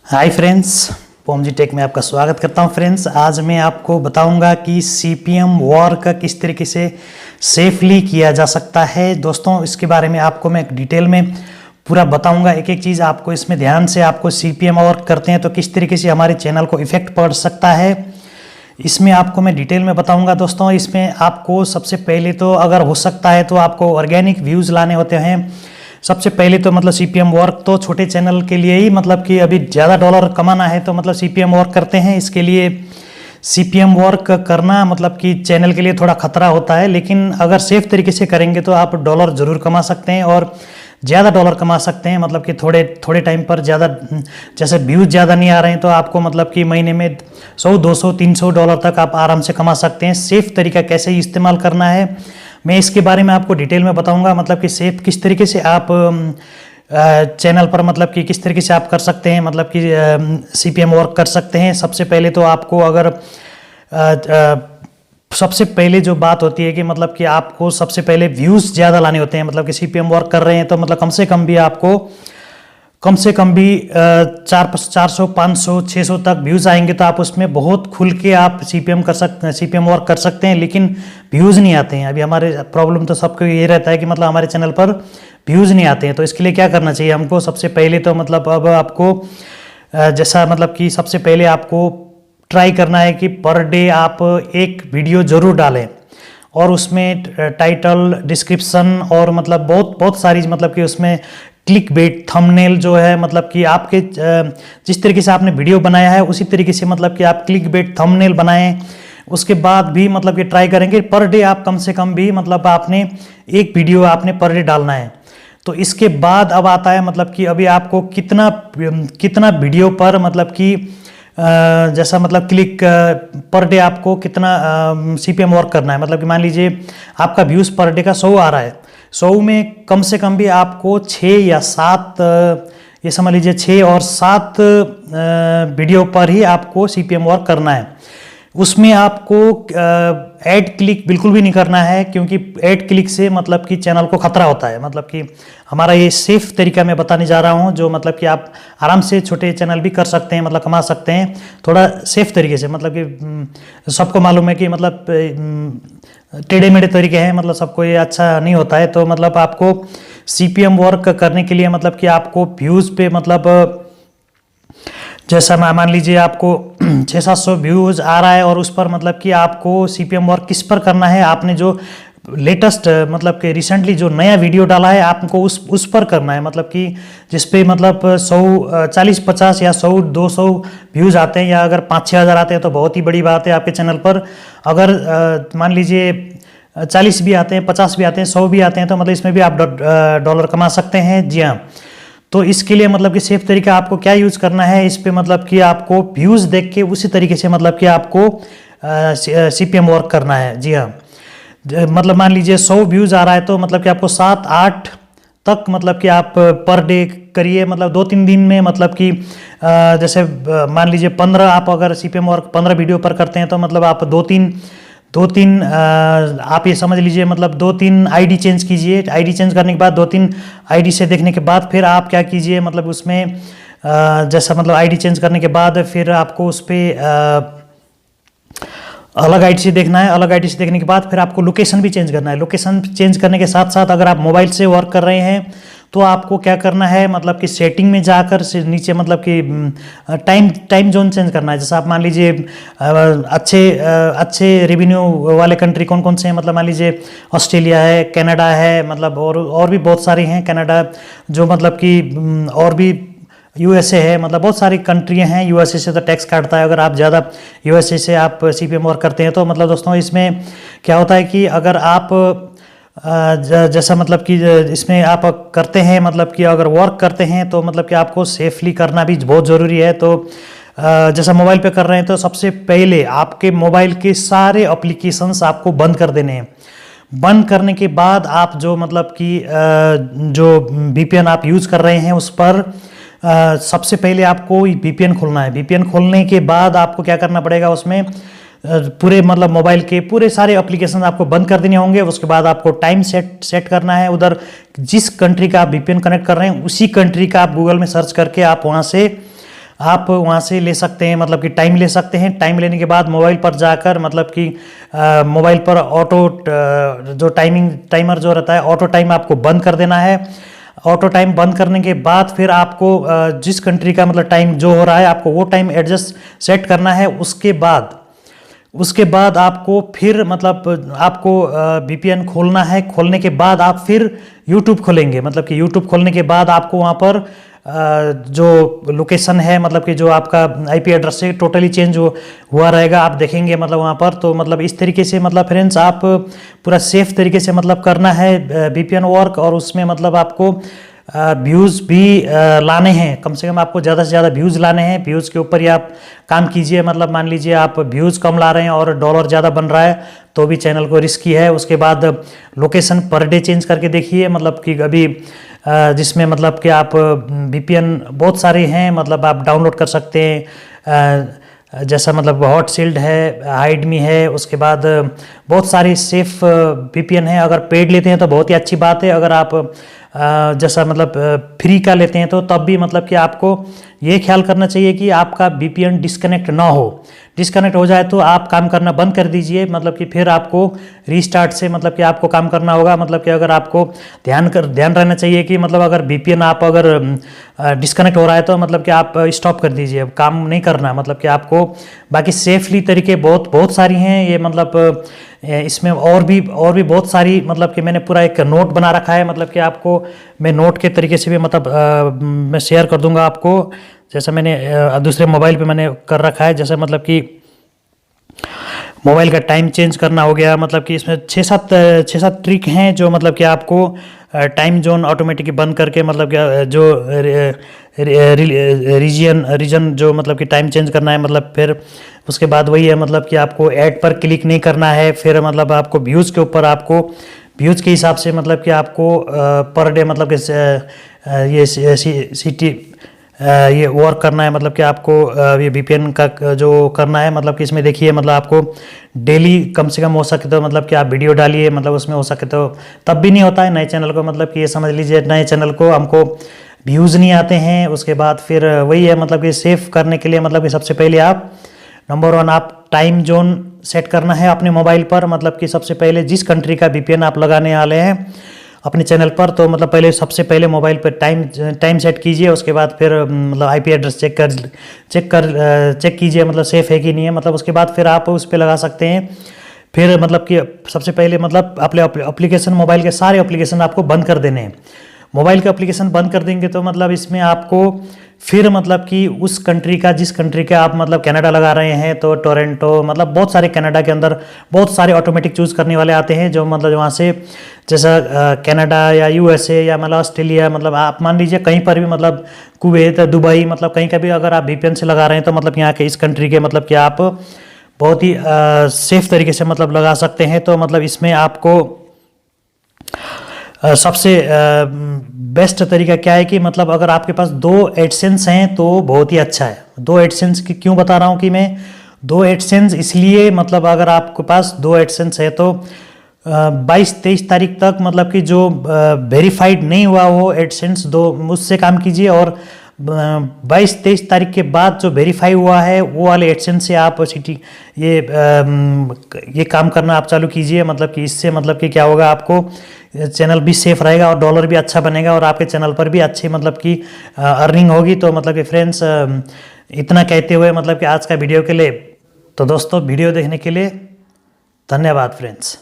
Hi friends, पोमजी take में आपका स्वागत करता हूं। फ्रेंड्स, आज मैं आपको बताऊंगा कि सीपीएम वॉर का किस तरीके से सेफली किया जा सकता है। दोस्तों, इसके बारे में आपको मैं डिटेल में पूरा बताऊंगा। एक एक चीज़ आपको इसमें ध्यान से, आपको सीपीएम वॉर करते हैं तो किस तरीके से हमारे चैनल को इफेक्ट पड़ सकता है, इसमें आपको मैं डिटेल में बताऊंगा। दोस्तों, इसमें आपको सबसे पहले तो अगर हो सकता है तो आपको ऑर्गेनिक व्यूज़ लाने होते हैं। सबसे पहले तो मतलब सीपीएम वर्क तो छोटे चैनल के लिए ही, मतलब कि अभी ज़्यादा डॉलर कमाना है तो मतलब सीपीएम वर्क करते हैं। इसके लिए सीपीएम वर्क करना मतलब कि चैनल के लिए थोड़ा खतरा होता है, लेकिन अगर सेफ तरीके से करेंगे तो आप डॉलर ज़रूर कमा सकते हैं और ज़्यादा डॉलर कमा सकते हैं। मतलब कि थोड़े थोड़े टाइम पर ज़्यादा, जैसे व्यूज़ ज़्यादा नहीं आ रहे हैं तो आपको मतलब कि महीने में 100, 200, 300 डॉलर तक आप आराम से कमा सकते हैं। सेफ़ तरीका कैसे इस्तेमाल करना है मैं इसके बारे में आपको डिटेल में बताऊंगा। मतलब कि सेफ किस तरीके से आप चैनल पर, मतलब कि किस तरीके से आप कर सकते हैं, मतलब कि सीपीएम वर्क कर सकते हैं। सबसे पहले तो आपको अगर सबसे पहले जो बात होती है कि मतलब कि आपको सबसे पहले व्यूज़ ज़्यादा लाने होते हैं। मतलब कि सीपीएम वर्क कर रहे हैं तो मतलब कम से कम भी 400, 500, 600 तक व्यूज़ आएंगे तो आप उसमें बहुत खुल के आप सीपीएम वर्क कर सकते हैं। लेकिन व्यूज़ नहीं आते हैं। अभी हमारे प्रॉब्लम तो सबको ये रहता है कि मतलब हमारे चैनल पर व्यूज़ नहीं आते हैं। तो इसके लिए क्या करना चाहिए हमको? सबसे पहले तो मतलब अब आपको जैसा मतलब कि सबसे पहले आपको ट्राई करना है कि पर डे आप एक वीडियो ज़रूर डालें और उसमें टाइटल, डिस्क्रिप्शन और मतलब बहुत सारी, मतलब कि उसमें क्लिक बेट, थंबनेल जो है, मतलब कि आपके जिस तरीके से आपने वीडियो बनाया है उसी तरीके से मतलब कि आप क्लिक बेट, थंबनेल बनाएं। उसके बाद भी मतलब कि ट्राई करेंगे पर डे आप कम से कम भी, मतलब आपने एक वीडियो आपने पर डे डालना है। तो इसके बाद अब आता है मतलब कि अभी आपको कितना वीडियो पर, मतलब कि जैसा मतलब क्लिक पर डे आपको कितना सीपीएम वर्क करना है। मतलब कि मान लीजिए आपका व्यूज़ पर डे का 100 आ रहा है, 100 में कम से कम भी आपको 6 या 7, ये समझ लीजिए 6 और 7 वीडियो पर ही आपको सीपीएम वर्क करना है। उसमें आपको ऐड क्लिक बिल्कुल भी नहीं करना है, क्योंकि ऐड क्लिक से मतलब कि चैनल को खतरा होता है। मतलब कि हमारा ये सेफ तरीका मैं बताने जा रहा हूँ, जो मतलब कि आप आराम से छोटे चैनल भी कर सकते हैं, मतलब कमा सकते हैं थोड़ा सेफ तरीके से। मतलब कि सबको मालूम है कि मतलब टेढ़े मेढ़े तरीके हैं, मतलब सबको ये अच्छा नहीं होता है। तो मतलब आपको सीपीएम वर्क करने के लिए मतलब कि आपको व्यूज़ पे, मतलब जैसा मान लीजिए आपको 600-700 व्यूज़ आ रहा है और उस पर मतलब कि आपको सीपीएम वर्क किस पर करना है, आपने जो लेटेस्ट मतलब कि रिसेंटली जो नया वीडियो डाला है आपको उस पर करना है। मतलब कि जिस पे मतलब 100, 40-50 या 100-200 व्यूज़ आते हैं, या अगर 5-6 हज़ार आते हैं तो बहुत ही बड़ी बात है आपके चैनल पर। अगर मान लीजिए 40 भी आते हैं, 50 भी आते हैं, 100 भी आते हैं तो मतलब इसमें भी आप डॉलर कमा सकते हैं। जी हाँ, तो इसके लिए मतलब कि सेफ तरीका आपको क्या यूज़ करना है इस पे, मतलब कि आपको व्यूज़ देख के उसी तरीके से मतलब कि आपको सीपीएम वर्क करना है। जी हाँ, मतलब मान लीजिए 100 व्यूज़ आ रहा है तो मतलब कि आपको 7-8 तक मतलब कि आप पर डे करिए। मतलब 2-3 दिन में, मतलब कि जैसे मान लीजिए 15, आप अगर सीपीएम वर्क 15 वीडियो पर करते हैं तो मतलब आप 2-3 आप ये समझ लीजिए, मतलब 2-3 आईडी चेंज कीजिए। आईडी चेंज करने के बाद 2-3 आईडी से देखने के बाद फिर आप क्या कीजिए, मतलब उसमें जैसा मतलब आईडी चेंज करने के बाद फिर आपको उस पर अलग आईडी से देखना है। अलग आईडी से देखने के बाद फिर आपको लोकेशन भी चेंज करना है। लोकेशन चेंज करने के साथ साथ अगर आप मोबाइल से वर्क कर रहे हैं तो आपको क्या करना है, मतलब कि सेटिंग में जाकर से नीचे मतलब कि टाइम जोन चेंज करना है। जैसा आप मान लीजिए अच्छे रेवेन्यू वाले कंट्री कौन कौन से हैं, मतलब मान लीजिए ऑस्ट्रेलिया है, कनाडा है, मतलब और भी बहुत सारी हैं। कनाडा जो मतलब कि और भी यूएसए है, मतलब बहुत सारी कंट्रियां हैं। यूएसए से तो टैक्स काटता है। अगर आप ज़्यादा यूएसए से आप सीपीएम वर्क करते हैं तो मतलब दोस्तों इसमें क्या होता है कि अगर आप जैसा मतलब कि इसमें आप करते हैं, मतलब कि अगर वर्क करते हैं तो मतलब कि आपको सेफली करना भी बहुत ज़रूरी है। तो जैसा मोबाइल पे कर रहे हैं तो सबसे पहले आपके मोबाइल के सारे एप्लीकेशंस आपको बंद कर देने हैं। बंद करने के बाद आप जो मतलब कि जो वीपीएन आप यूज़ कर रहे हैं उस पर सबसे पहले आपको वीपीएन खोलना है। वीपीएन खोलने के बाद आपको क्या करना पड़ेगा, उसमें पूरे मतलब मोबाइल के पूरे सारे एप्लीकेशन आपको बंद कर देने होंगे। उसके बाद आपको टाइम सेट करना है। उधर जिस कंट्री का आप वीपीएन कनेक्ट कर रहे हैं उसी कंट्री का आप गूगल में सर्च करके आप वहाँ से आप वहाँ से ले सकते हैं, मतलब कि टाइम ले सकते हैं। टाइम लेने के बाद मोबाइल पर जाकर मतलब कि मोबाइल पर ऑटो जो टाइमर जो रहता है ऑटो टाइम आपको बंद कर देना है। ऑटो टाइम बंद करने के बाद फिर आपको जिस कंट्री का मतलब टाइम जो हो रहा है आपको वो टाइम एडजस्ट सेट करना है। उसके बाद आपको फिर मतलब आपको VPN खोलना है। खोलने के बाद आप फिर YouTube खोलेंगे, मतलब कि YouTube खोलने के बाद आपको वहाँ पर जो लोकेशन है मतलब कि जो आपका IP एड्रेस से टोटली चेंज हुआ रहेगा, आप देखेंगे मतलब वहाँ पर। तो मतलब इस तरीके से मतलब फ्रेंड्स आप पूरा सेफ तरीके से मतलब करना है VPN वर्क, और उसमें मतलब आपको व्यूज़ भी लाने हैं। कम से कम आपको ज़्यादा से ज़्यादा व्यूज़ लाने हैं। व्यूज़ के ऊपर ही आप काम कीजिए। मतलब मान लीजिए आप व्यूज़ कम ला रहे हैं और डॉलर ज़्यादा बन रहा है तो भी चैनल को रिस्की है। उसके बाद लोकेशन पर डे चेंज करके देखिए, मतलब कि अभी जिसमें मतलब कि आप VPN बहुत सारे हैं, मतलब आप डाउनलोड कर सकते हैं। जैसा मतलब हॉटशील्ड है, हाइडमी है, उसके बाद बहुत सारी सेफ VPN है। अगर पेड लेते हैं तो बहुत ही अच्छी बात है। अगर आप जैसा मतलब फ्री का लेते हैं तो तब भी मतलब कि आपको ये ख्याल करना चाहिए कि आपका VPN डिस्कनेक्ट ना हो। डिस्कनेक्ट हो जाए तो आप काम करना बंद कर दीजिए, मतलब कि फिर आपको रीस्टार्ट से मतलब कि आपको काम करना होगा। मतलब कि अगर आपको ध्यान रहना चाहिए कि मतलब अगर VPN आप अगर डिस्कनेक्ट हो रहा है तो मतलब कि आप स्टॉप कर दीजिए, काम नहीं करना। मतलब कि आपको बाकी सेफली तरीके बहुत सारी हैं ये, मतलब इसमें और भी बहुत सारी, मतलब कि मैंने पूरा एक नोट बना रखा है। मतलब कि आपको मैं नोट के तरीके से भी मतलब मैं शेयर कर दूंगा आपको। जैसा मैंने दूसरे मोबाइल पे मैंने कर रखा है, जैसे मतलब कि मोबाइल का टाइम चेंज करना हो गया। मतलब कि इसमें 6-7 ट्रिक हैं जो मतलब कि आपको टाइम जोन ऑटोमेटिकली बंद करके मतलब कि जो रीजन जो मतलब कि टाइम चेंज करना है। मतलब फिर उसके बाद वही है मतलब कि आपको ऐड पर क्लिक नहीं करना है। फिर मतलब आपको व्यूज़ के ऊपर आपको व्यूज़ के हिसाब से मतलब कि आपको पर डे मतलब कि ये सिटी ये वर्क करना है। मतलब कि आपको ये VPN का जो करना है, मतलब कि इसमें देखिए मतलब आपको डेली कम से कम हो सके तो मतलब कि आप वीडियो डालिए, मतलब उसमें हो सके तो तब भी नहीं होता है नए चैनल को। मतलब कि ये समझ लीजिए नए चैनल को हमको व्यूज़ नहीं आते हैं। उसके बाद फिर वही है मतलब कि सेव करने के लिए मतलब कि सबसे पहले आप नंबर 1 आप टाइम जोन सेट करना है अपने मोबाइल पर। मतलब कि सबसे पहले जिस कंट्री का VPN आप लगाने वाले हैं अपने चैनल पर, तो मतलब पहले सबसे पहले मोबाइल पर टाइम सेट कीजिए। उसके बाद फिर मतलब IP एड्रेस चेक कीजिए मतलब सेफ़ है कि नहीं है। मतलब उसके बाद फिर आप उस पर लगा सकते हैं। फिर मतलब कि सबसे पहले मतलब अपने एप्लीकेशन, मोबाइल के सारे एप्लीकेशन आपको बंद कर देने हैं। मोबाइल के एप्लीकेशन बंद कर देंगे तो मतलब इसमें आपको फिर मतलब कि उस कंट्री का, जिस कंट्री का आप मतलब कनाडा लगा रहे हैं तो टोरंटो, मतलब बहुत सारे कनाडा के अंदर बहुत सारे ऑटोमेटिक चूज़ करने वाले आते हैं जो मतलब वहाँ से जैसा कनाडा या USA या मतलब ऑस्ट्रेलिया, मतलब आप मान लीजिए कहीं पर भी मतलब कुवैत, दुबई, मतलब कहीं का भी अगर आप VPN से लगा रहे हैं तो मतलब यहाँ के इस कंट्री के मतलब कि आप बहुत ही सेफ तरीके से मतलब लगा सकते हैं। तो मतलब इसमें आपको सबसे बेस्ट तरीका क्या है कि मतलब अगर आपके पास 2 एडसेंस हैं तो बहुत ही अच्छा है। 2 एडसेंस की क्यों बता रहा हूँ कि मैं 2 एडसेंस इसलिए, मतलब अगर आपके पास 2 एडसेंस है तो 22-23 तारीख तक मतलब कि जो वेरीफाइड नहीं हुआ वो एडसेंस उससे काम कीजिए, और 22-23 तारीख के बाद जो वेरीफाई हुआ है वो वाले एडसेंस से आप ये काम करना आप चालू कीजिए। मतलब कि इससे मतलब कि क्या होगा, आपको चैनल भी सेफ रहेगा और डॉलर भी अच्छा बनेगा और आपके चैनल पर भी अच्छी मतलब कि अर्निंग होगी। तो मतलब कि फ्रेंड्स इतना कहते हुए मतलब कि आज का वीडियो के लिए, तो दोस्तों वीडियो देखने के लिए धन्यवाद फ्रेंड्स।